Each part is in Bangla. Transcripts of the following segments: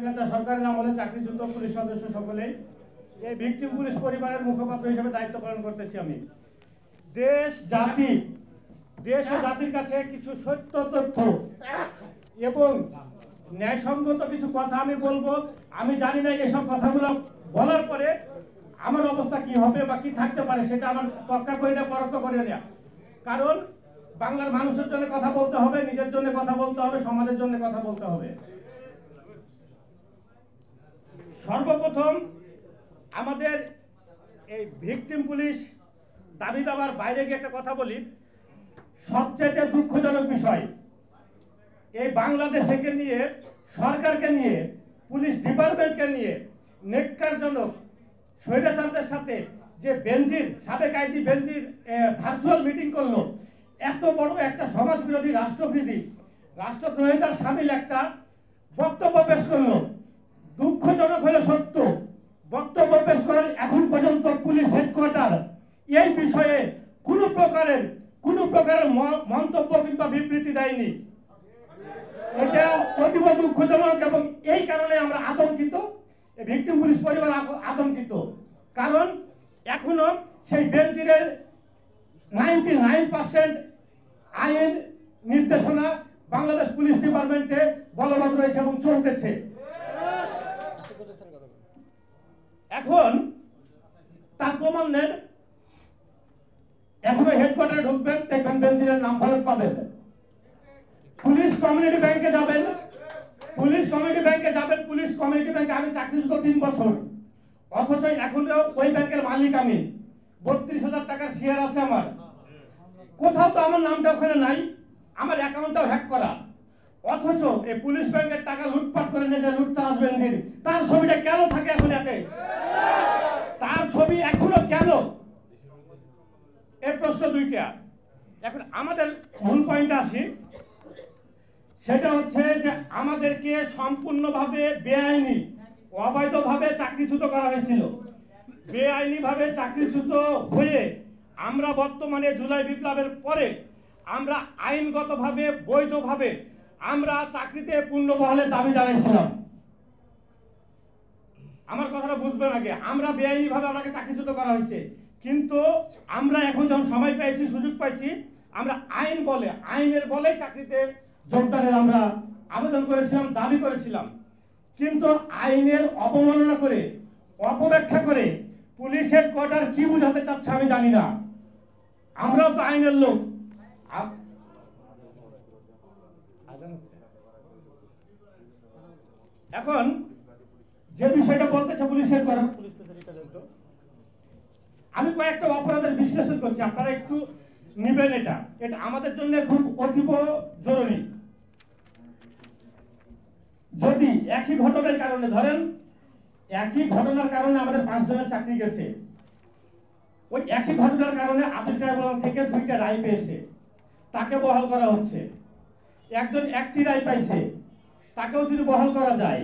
সরকারের আমলে চাকরিচ্যুত পুলিশ সদস্য সকলেই এই ভিকটিম পুলিশ পরিবারের মুখপাত্র হিসেবে দায়িত্ব পালন করতেছি আমি। দেশ ও জাতির কাছে কিছু সত্য তথ্য এবং ন্যায়সঙ্গত কিছু কথা আমি বলবো। আমি জানি না এসব কথাগুলো বলার পরে আমার অবস্থা কি হবে বা কি থাকতে পারে, সেটা আমার তক্কা করে না, পরোক্ষ করে নেওয়া। কারণ বাংলার মানুষের জন্য কথা বলতে হবে, নিজের জন্য কথা বলতে হবে, সমাজের জন্য কথা বলতে হবে। সর্বপ্রথম আমাদের এই ভিকটিম পুলিশ দাবি দাবার বাইরে গিয়ে একটা কথা বলি। সবচেয়ে দুঃখজনক বিষয়, এই বাংলাদেশকে নিয়ে, সরকারকে নিয়ে, পুলিশ ডিপার্টমেন্টকে নিয়ে নেককারজনক স্বৈরাচারদের সাথে যে বেনজির, সাবেক আইজি বেনজির ভার্চুয়াল মিটিং করলো, এত বড় একটা সমাজ বিরোধী, রাষ্ট্রদ্রোহিতার সামিল একটা বক্তব্য পেশ করলো। দুঃখজনক হলে সত্য, বক্তব্য পেশ করার এখন পর্যন্ত পুলিশ হেডকোয়ার্টার এই বিষয়ে কোনো প্রকারের মন্তব্য কিংবা বিবৃতি দেয়নি। এটা অতীব দুঃখজনক এবং এই কারণে আমরা আতঙ্কিত, ভিকটিম পুলিশ পরিবার আতঙ্কিত। কারণ এখনো সেই বেনজিরের 99% আইন নির্দেশনা বাংলাদেশ পুলিশ ডিপার্টমেন্টে বলবৎ রয়েছে এবং চলতেছে। এখন তার প্রমাণ নেন, এখনো হেডকোয়ার্টারে ঢুকবেন, দেখবেন বেনজিরের নাম ফলক পাবেন। পুলিশ কমিউনিটি ব্যাংকে যাবেন, পুলিশ কমিউনিটি ব্যাংকে আমি চাকরিচ্যুত 3 বছর, অথচ এখনো ওই ব্যাংকের মালিক আমি। 32,000 টাকার শেয়ার আছে আমার। কোথাও তো আমার নামটা ওখানে নাই, আমার অ্যাকাউন্টটাও হ্যাক করা। অথচ এই পুলিশ ব্যাংকের টাকা লুটপাট করে নিয়ে যায় লুটতারাজ বেনজির, তার ছবিটা কেন থাকে এখন এতে? তার ছবি এখনো কেন? এই প্রশ্ন দুইটা। এখন আমাদের মূল পয়েন্টে আসি, সেটা হচ্ছে যে আমাদেরকে সম্পূর্ণভাবে বেআইনি, অবৈধভাবে চাকরিচ্যুত করা হয়েছিল। বেআইনিভাবে চাকরিচ্যুত হয়ে আমরা বর্তমানে জুলাই বিপ্লবের পরে আমরা আইনগতভাবে, বৈধভাবে আমরা চাকরিতে পূর্ণবহালের দাবি জানাইছিলাম। আমার কথাটা বুঝবেন আগে, আমরা বেআইনিভাবে আমাকে চাকরিচ্যুত করা হয়েছে, কিন্তু আমরা এখন যখন সময় পেয়েছি, সুযোগ পাইছি, আমরা আইনের বলে চাকরিতে যোগদানের আমরা আবেদন করেছিলাম, দাবি করেছিলাম। কিন্তু আইনের অবমাননা করে, অপব্যাখ্যা করে পুলিশ হেডকোয়ার্টার কি বুঝাতে চাচ্ছে আমি জানি না। আমরাও তো আইনের লোক। এখন যে বিষয়টা বলতেছে পুলিশ হেডকোয়ার্টার, আমি কয়েকটা অপরাধের বিশ্লেষণ করছি, আপনারা একটু নিবেন। এটা আমাদের জন্য খুব অতীব জরুরি। যদি একই ঘটনার কারণে, ধরেন একই ঘটনার কারণে আমাদের 5 জনের চাকরি গেছে, ওই একই ঘটনার কারণে আপিল ট্রাইব্যুনাল থেকে 2টা রায় পেয়েছে, তাকে বহাল করা হচ্ছে। একজন 1টি রায় পাইছে, তাকেও যদি বহাল করা যায়,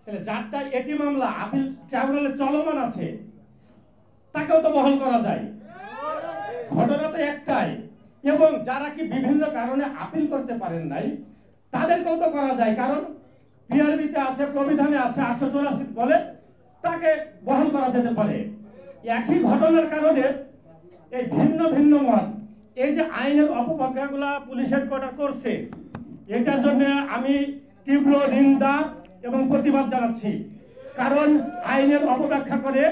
তাহলে যারটা এটি মামলা আপিল ট্রাইব্যুনালে চলমান আছে, তাকেও তো বহাল করা যায়। ঘটনা তো একটাই। এবং যারা কি বিভিন্ন কারণে আপিল করতে পারেন নাই, তাদেরকেও তো করা যায়, কারণ পিআরবিতে আছে, প্রবিধানে আছে 884 বলে তাকে বহাল করা যেতে পারে। একই ঘটনার কারণে এই ভিন্ন ভিন্ন মত, এই যে আইনের অপব্যাখ্যাগুলা পুলিশ হেডকোয়ার্টার করছে, এটার জন্য আমি তীব্র নিন্দা এবং প্রতিবাদ জানাচ্ছি। কারণ আইনের অপব্যাখ্যা করে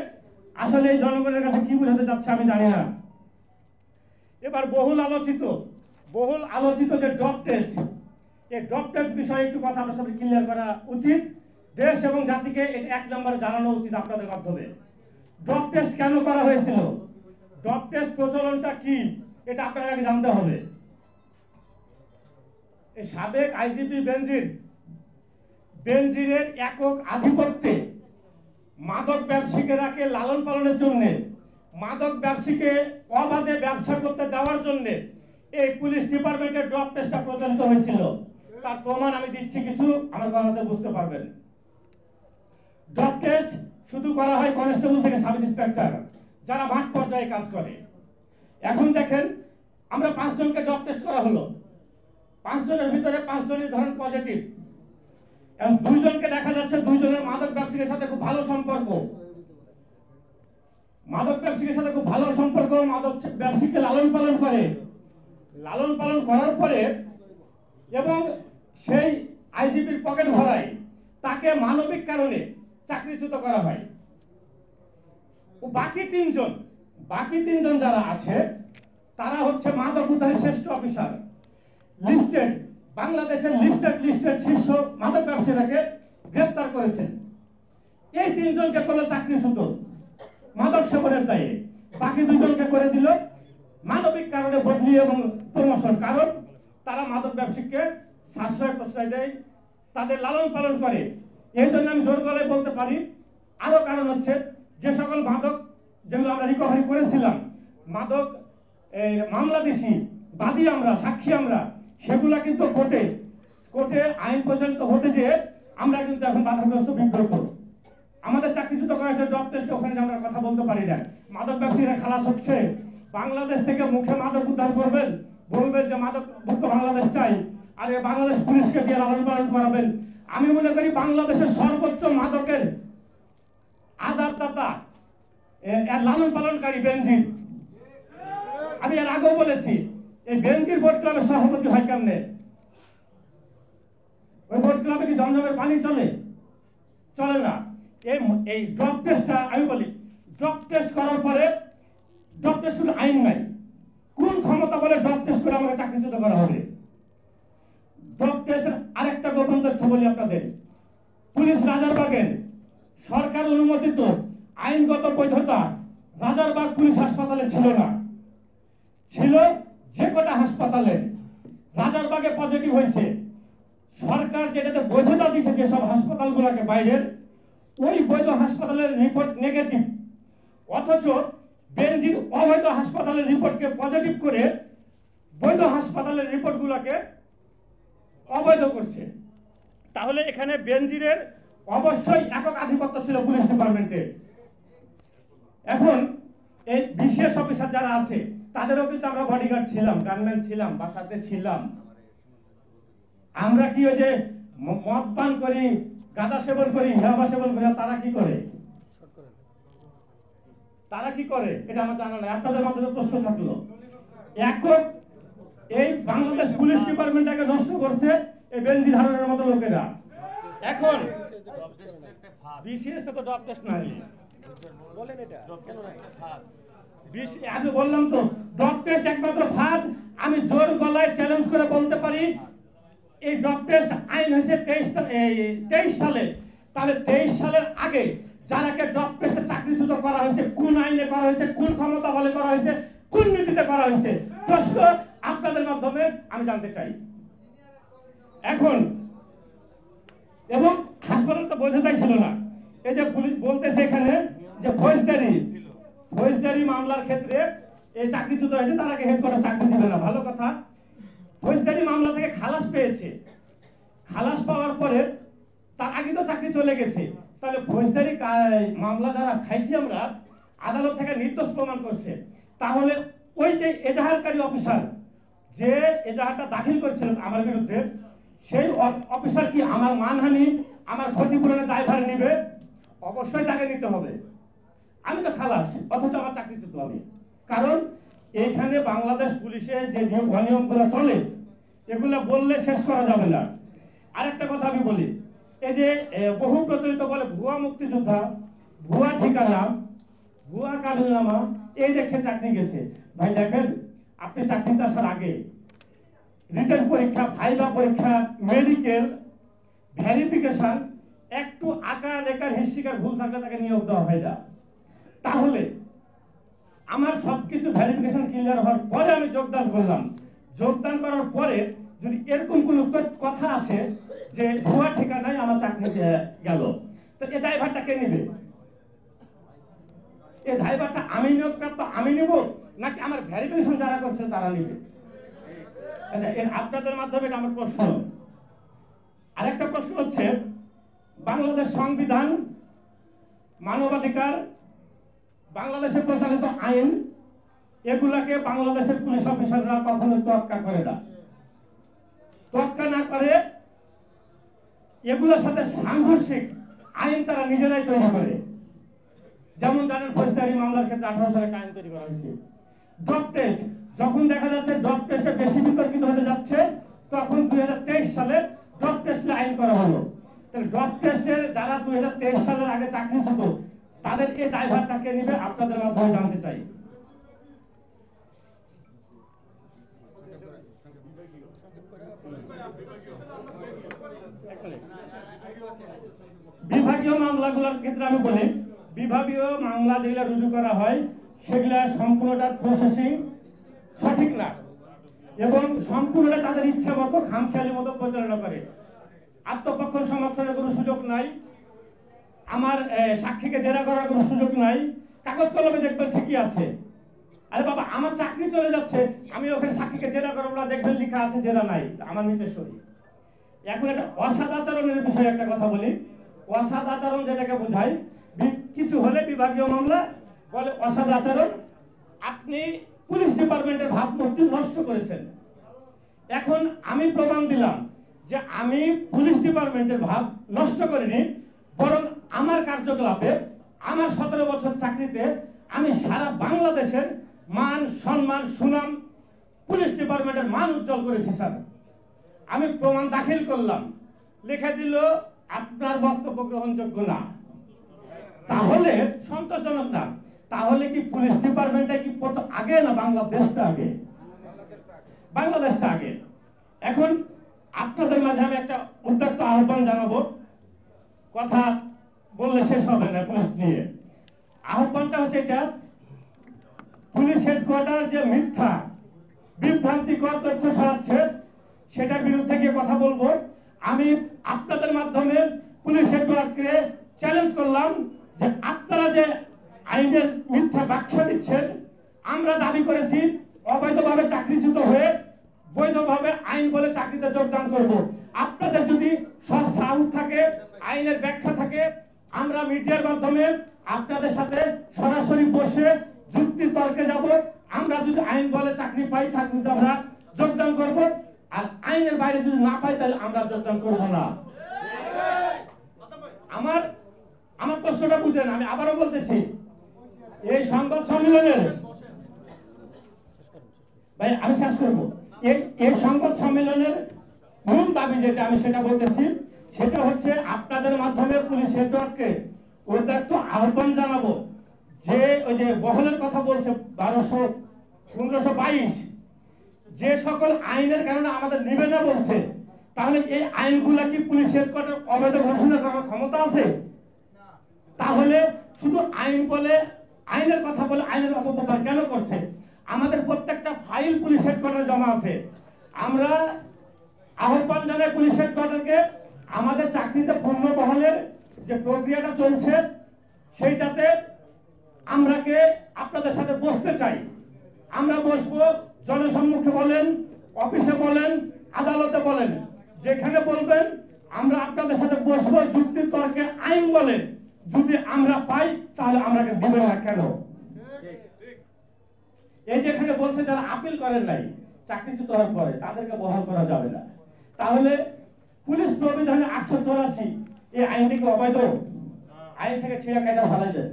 আসলে এই জনগণের কাছে কি বোঝাতে চাচ্ছে আমি জানি না। এবার বহুল আলোচিত যে ড্রপ টেস্ট, এই ড্রপ টেস্ট বিষয়ে একটু কথা আপনার সাথে ক্লিয়ার করা উচিত। দেশ এবং জাতিকে এটা 1 নম্বরে জানানো উচিত আপনাদের মাধ্যমে। ড্রপ টেস্ট কেন করা হয়েছিল, ড্রপ টেস্ট প্রচলনটা কি, এটা আপনাদের আগে জানতে হবে। এই সাবেক আইজিপি বেনজিরের একক আধিপত্যে মাদক ব্যবসায়ীকে লালন পালনের জন্য, মাদক ব্যবসায়ীকে অবাধে ব্যবসা করতে দেওয়ার জন্য এই পুলিশ ডিপার্টমেন্টের ড্রপ টেস্টটা প্রচলিত হয়েছিল। তার প্রমাণ আমি দিচ্ছি কিছু, আমার কথাতে বুঝতে পারবেন। ড্রপ টেস্ট শুধু করা হয় কনস্টেবল থেকে সাব ইন্সপেক্টর, যারা মাঠ পর্যায়ে কাজ করে। এখন দেখেন, আমরা 5 জনকে ড্রপ টেস্ট করা হলো, 5 জনের ভিতরে 5 জনই ধরেন পজিটিভ। এবং দুইজনকে দেখা যাচ্ছে দুইজনের মাদক ব্যবসায়ীর সাথে খুব ভালো সম্পর্ক, মাদক ব্যবসায়ীর সাথে খুব ভালো সম্পর্ক, মাদক ব্যবসায়ীকে লালন পালন করে, লালন পালন করার পরে এবং সেই আইজিপির পকেট ভরায় তাকে মানবিক কারণে চাকরিচ্যুত করা হয়। ও বাকি তিনজন যারা আছে তারা হচ্ছে মাদক উদ্ধারের শ্রেষ্ঠ অফিসার, লিস্টেড, বাংলাদেশের লিস্টেড শীর্ষ মাদক ব্যবসায়ীকে গ্রেপ্তার করেছেন। এই তিনজনকে করলো চাকরিচ্যুত মাদক সেবনের দায়ে, বাকি দুজনকে করে দিল মানবিক কারণে বদলি এবং প্রমোশন, কারণ তারা মাদক ব্যবসায়ীকে সাশ্রয় প্রশ্রয় দেয়, তাদের লালন পালন করে। এই জন্য আমি জোর গলায় বলতে পারি আরো কারণ হচ্ছে যে সকল মাদক যেগুলো আমরা রিকভারি করেছিলাম, মাদক মামলাদেশি বাদী আমরা, সাক্ষী আমরা, সেগুলা কিন্তু কোর্টে আইন পরিচালিত হতে যেয়ে আমরা কিন্তু এখন বাধাগ্রস্ত বিব্রত। আমাদের চাকরিচ্যুত করা হয়েছে জব টেস্টে, ওখানে আমরা কথা বলতে পারি না। মাদক ব্যবসায়ীরা খালাস হচ্ছে, বাংলাদেশ থেকে মুখে মাদক উদ্ধার করবেন, বলবেন যে মাদক মুক্ত বাংলাদেশ চাই, আর বাংলাদেশ পুলিশকে দিয়ে লালন পালন করাবেন। আমি মনে করি বাংলাদেশের সর্বোচ্চ মাদকের আদারদাতা এর লালন পালনকারী বেনজির। আমি এর আগেও বলেছি এই বেনজির বোর্ড ক্লাবের সভাপতি হয় কেমনে? ওই বোর্ড ক্লাবে কি জমজমের পানি চলে? চলে না। এই ড্রপ টেস্টটা আমি বলি, ড্রপ টেস্ট করার পরে ড্রপ টেস্ট করে আইন নাই, কোন ক্ষমতা বলে ড্রপ টেস্ট করে আমাকে চাকরিচ্যুত করা হবে? ড্রপ টেস্টের আরেকটা গোপন তথ্য বলি আপনাদের, পুলিশ রাজারবাগের সরকার অনুমোদিত আইনগত বৈধতা রাজারবাগ পুলিশ হাসপাতালে ছিল না, ছিল যে কটা হাসপাতালে রাজারবাগে পজিটিভ হয়েছে। সরকার যেটাতে বৈধতা দিয়েছে যেসব হাসপাতালগুলোকে বাইরের, ওই বৈধ হাসপাতালের রিপোর্ট নেগেটিভ, অথচ বেনজির অবৈধ হাসপাতালের রিপোর্টকে পজিটিভ করে বৈধ হাসপাতালের রিপোর্টগুলোকে অবৈধ করছে। তাহলে এখানে বেনজিরের অবশ্যই একক আধিপত্য ছিল পুলিশ ডিপার্টমেন্টে। এখন এই বিশেষ অফিসার যারা আছে তাদেরও কিন্তু আমরা বডিগার্ড ছিলাম, গানম্যান ছিলাম, বাসাতে ছিলাম। আমরা কি ওই যে মদ পান করি, গাঁজা সেবন করি, ইয়াবা সেবন করি, তারা কি করে? তারা কি করে এটা আমার জানা নাই। আপনাদের মাধ্যমে প্রশ্ন থাকলো, একক এই বাংলাদেশ পুলিশ ডিপার্টমেন্টটাকে নষ্ট করছে এই বেনজির হারুনের মতো লোকেরা। এখন বিসিএস তো ড্রপ টেস্ট নাই, বলেন এটা কেন নাই? আমি বললাম তো ড্রপ টেস্ট একমাত্র ফাঁদ। আমি জোর গলায় চ্যালেঞ্জ করে বলতে পারি এই ড্রপ টেস্ট আইন হয়েছে 23 সালে, তাহলে 23 সালের আগে যারাকে ড্রপ টেস্টে চাকরিচ্যুত করা হয়েছে কোন আইনে করা হয়েছে, কোন ক্ষমতা বলে করা হয়েছে, কোন নীতিতে করা হয়েছে, প্রশ্ন আপনাদের মাধ্যমে আমি জানতে চাই। এখন এবং হাসপাতাল তো বৈধতাই ছিল না। এই যে পুলিশ বলতেছে এখানে যে ফৌজদারি মামলার ক্ষেত্রে এই চাকরিচ্যুত হয়েছে, তারাকে হেডকোয়ার্টার চাকরি দিবে না, ভালো কথা। ফৌজদারি মামলা থেকে খালাস পেয়েছে, খালাস পাওয়ার পরে তার আগে তো চাকরি চলে গেছে, তাহলে ফৌজদারি মামলা যারা খাইছি আমরা, আদালত থেকে নির্দোষ প্রমাণ করছে, তাহলে ওই যে এজাহারকারী অফিসার যে এজাহারটা দাখিল করেছিল আমার বিরুদ্ধে, সেই অফিসার কি আমার মানহানি, আমার ক্ষতিপূরণের দায়ভার নিবে? অবশ্যই তাকে নিতে হবে। আমি তো খালাস, অথচ আমার চাকরিচ্যুত আমি, কারণ এইখানে বাংলাদেশ পুলিশের যে অনিয়মগুলো চলে এগুলো বললে শেষ করা যাবে না। আরেকটা কথা আমি বলি, এই যে বহু প্রচলিত বলে ভুয়া মুক্তিযোদ্ধা, ভুয়া ঠিকানা, ভুয়া কাগজনামা, এই দেখে চাকরি গেছে। ভাই দেখেন, আপনি চাকরিতে আসার আগে রিটেন পরীক্ষা, ভাইবা পরীক্ষা, মেডিকেল ভেরিফিকেশন, একটু আকার রেখার হিস্ট্রিকার ভুল থাকলে তাকে নিয়োগ দেওয়া হয় না। তাহলে আমার সবকিছু ভেরিফিকেশন ক্লিয়ার হওয়ার পরে আমি যোগদান করলাম, যোগদান করার পরে যদি এরকম কোনো কথা আসে যে ভুয়া ঠিকানায় আমার চাকরি গেল, তো এই দায়ভারটা কে নেবে? এই দায়ভারটা আমি নিয়োগপ্রাপ্ত আমি নেব, নাকি আমার ভেরিফিকেশন যারা করছে তারা নেবে? আচ্ছা, আপনাদের মাধ্যমে এটা আমার প্রশ্ন। আরেকটা প্রশ্ন হচ্ছে, বাংলাদেশ সংবিধান, মানবাধিকার, বাংলাদেশের প্রচলিত আইন, এগুলাকে বাংলাদেশের পুলিশ অফিসাররা কখনো তোয়াক্কা করে না। তোয়াক্কা না করে এগুলোর সাথে সাংঘর্ষিক আইন তারা নিজেরাই তৈরি করে। যেমন জানেন ফৌজদারি মামলার ক্ষেত্রে 18 সালে আইন তৈরি করা হয়েছে। ড্রপ টেস্ট, যখন দেখা যাচ্ছে ড্রপ টেস্টে বেশি বিতর্কিত হতে যাচ্ছে, তখন 2023 সালে ড্রপ টেস্টে আইন করা হলো। তাহলে ড্রপ টেস্টে যারা 2023 সালের আগে চাকরিচ্যুত, তাদের এই দায়ভারটা কে নেবে আপনাদের মাধ্যমে জানতে চাই। বিভাগীয় মামলাগুলোর ক্ষেত্রে আমি বলি, বিভাগীয় মামলা যেগুলো রুজু করা হয় সেগুলা সম্পূর্ণটার প্রসেসিং সঠিক না এবং সম্পূর্ণটা তাদের ইচ্ছা মতো খামখেয়ালি মতো পরিচালনা করে। আত্মপক্ষ সমর্থনের কোনো সুযোগ নাই, আমার সাক্ষীকে জেরা করার কোনো সুযোগ নাই। কাগজ কলমে দেখবেন ঠিকই আছে, আরে বাবা আমার চাকরি চলে যাচ্ছে, আমি ওখানে সাক্ষীকে জেরা করবো না, দেখবেন লেখা আছে জেরা নাই, আমার নিচে সই। এখন একটা অসদাচরণের বিষয়ে একটা কথা বলি। অসদাচরণ যেটাকে বোঝায়, কিছু হলে বিভাগীয় মামলা বলে অসদাচরণ, আপনি পুলিশ ডিপার্টমেন্টের ভাবমূর্তি নষ্ট করেছেন। এখন আমি প্রমাণ দিলাম যে আমি পুলিশ ডিপার্টমেন্টের ভাব নষ্ট করিনি, বরং আমার কার্যকলাপে আমার 17 বছর চাকরিতে আমি সারা বাংলাদেশের মান সম্মান সুনাম পুলিশ ডিপার্টমেন্টের মান উজ্জ্বল করেছি স্যার। আমি প্রমাণ দাখিল করলাম, লিখে দিল আপনার বক্তব্য গ্রহণযোগ্য না। তাহলে সন্তোষজনক না, তাহলে কি পুলিশ ডিপার্টমেন্টটা কি আগে না বাংলাদেশটা আগে? বাংলাদেশটা আগে। এখন আপনাদের মাঝে আমি একটা উদ্যোক্ত আহ্বান জানাবো, কথা বললে শেষ হবে না পুলিশ নিয়ে। আহ্বানটা হচ্ছে এটা, পুলিশ হেডকোয়ার্টার যে মিথ্যা বিভ্রান্তিকর তথ্য ছড়াচ্ছে সেটার বিরুদ্ধে গিয়ে কথা বলবো। আমি আপনাদের মাধ্যমে পুলিশ হেডকোয়ার্টারকে চ্যালেঞ্জ করলাম যে আপনারা যে আইনের মিথ্যা ব্যাখ্যা দিচ্ছেন, আমরা দাবি করেছি অবৈধভাবে চাকরিচ্যুত হয়ে বৈধভাবে আইন বলে চাকরিতে যোগদান করব। আপনাদের যদি সাহস থাকে, আইনের ব্যাখ্যা থাকে, আমরা মিডিয়ার মাধ্যমে আপনাদের সাথে সরাসরি বসে যুক্তি তর্কে যাব। আমরা যদি আইন বলে চাকরি পাই, চাকরিতে আমরা যোগদান করব, আর আইনের বাইরে যদি না পাই তাহলে আমরা যোগদান করব না। আমার প্রশ্নটা বুঝেন, আমি আবারও বলতেছি, এই সংবাদ সম্মেলনের ভাই আমি শেষ করবো, এই সংবাদ সম্মেলনের মূল দাবি যেটা আমি সেটা বলতেছি, সেটা হচ্ছে আপনাদের মাধ্যমে পুলিশ হেডকোয়ার্টারকে উদ্যোক্ত আহ্বান জানাবো যে ওই যে বহলের কথা বলছে 1522 যে সকল আইনের কারণে আমাদের নিবে না বলছে, তাহলে এই আইনগুলা কি পুলিশ হেডকোয়ার্টার অবৈধ ঘোষণা করার ক্ষমতা আছে? তাহলে শুধু আইন বলে, আইনের কথা বলে আইনের অপব্যবহার কেন করছে? আমাদের প্রত্যেকটা ফাইল পুলিশ হেডকোয়ার্টারে জমা আছে। আমরা আহ্বান জানাই পুলিশ হেডকোয়ার্টারকে, আমাদের চাকরিতে পূর্ণ বহলের যে প্রক্রিয়াটা চলছে সেইটাতে আমরাকে আপনাদের সাথে বসতে চাই। আমরা বসবো, জনসম্মুখে বলেন, অফিসে বলেন, আদালতে বলেন, যেখানে বলবেন আমরা আপনাদের সাথে বসবো, যুক্তি তর্কে আইন বলে যদি আমরা পাই তাহলে আমরাকে দিবেন না কেন? এই যেখানে বলছে যারা আপিল করেন নাই চাকরিচ্যুত হওয়ার পরে তাদেরকে বহাল করা যাবে না, তাহলে পুলিশ প্রবিধানে 884 এই আইনটিকে অবৈধ আইন থেকে ছিঁড়ে কাটা ফেলা যায়।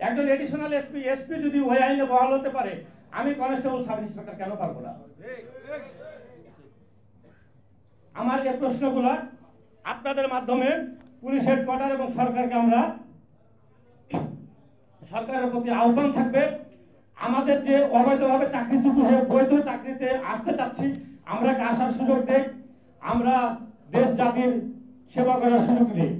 একজন এডিশনাল এসপি যদি ওই আইনে বহাল হতে পারে, আমি কনস্টেবল সাব ইন্সপেক্টর কেন পারবো না? আমার এই প্রশ্নগুলো আপনাদের মাধ্যমে পুলিশ হেডকোয়ার্টার এবং সরকারকে আমরা, সরকারের প্রতি আহ্বান থাকবে, আমাদের যে অবৈধভাবে চাকরিচ্যুত হয়ে বৈধ চাকরিতে আসতে চাচ্ছি আমরা আসার সুযোগ দেখ, আমরা দেশ জাতির সেবা করার সুযোগ দিই।